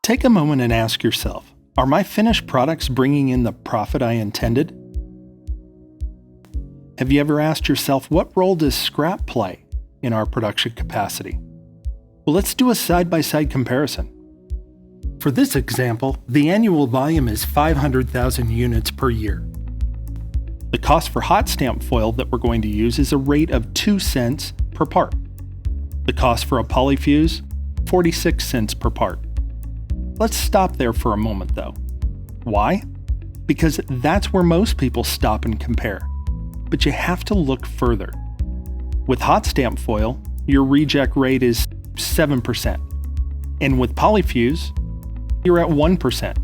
Take a moment and ask yourself, are my finished products bringing in the profit I intended? Have you ever asked yourself, what role does scrap play in our production capacity? Well, let's do a side-by-side comparison. For this example, the annual volume is 500,000 units per year. The cost for hot stamp foil that we're going to use is a rate of 2 cents per part. The cost for a Polyfuze, 46 cents per part. Let's stop there for a moment though. Why? Because that's where most people stop and compare. But you have to look further. With hot stamp foil, your reject rate is 7%. And with Polyfuze, you're at 1%.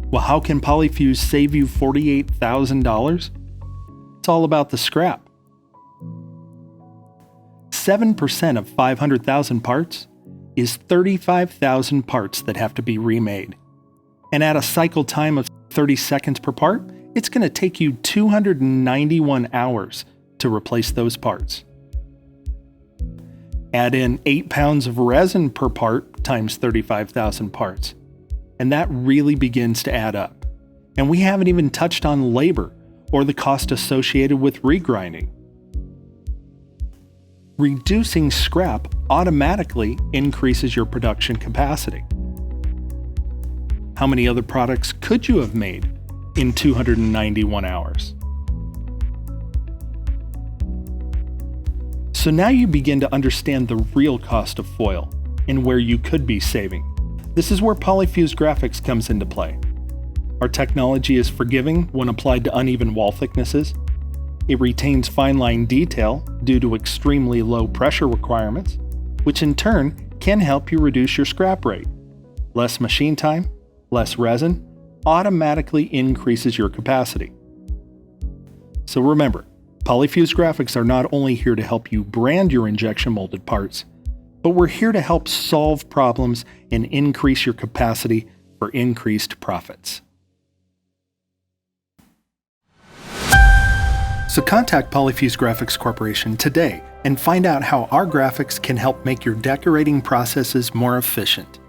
Well, how can Polyfuze save you $48,000? It's all about the scrap. 7% of 500,000 parts is 35,000 parts that have to be remade. And at a cycle time of 30 seconds per part, it's going to take you 291 hours to replace those parts. Add in 8 pounds of resin per part times 35,000 parts, and that really begins to add up. And we haven't even touched on labor or the cost associated with regrinding. Reducing scrap automatically increases your production capacity. How many other products could you have made in 291 hours? So now you begin to understand the real cost of foil and where you could be saving. This is where Polyfuze Graphics comes into play. Our technology is forgiving when applied to uneven wall thicknesses. It retains fine line detail due to extremely low pressure requirements, which in turn can help you reduce your scrap rate. Less machine time, less resin, automatically increases your capacity. So remember, Polyfuze Graphics are not only here to help you brand your injection molded parts, but we're here to help solve problems and increase your capacity for increased profits. So contact Polyfuze Graphics Corporation today and find out how our graphics can help make your decorating processes more efficient.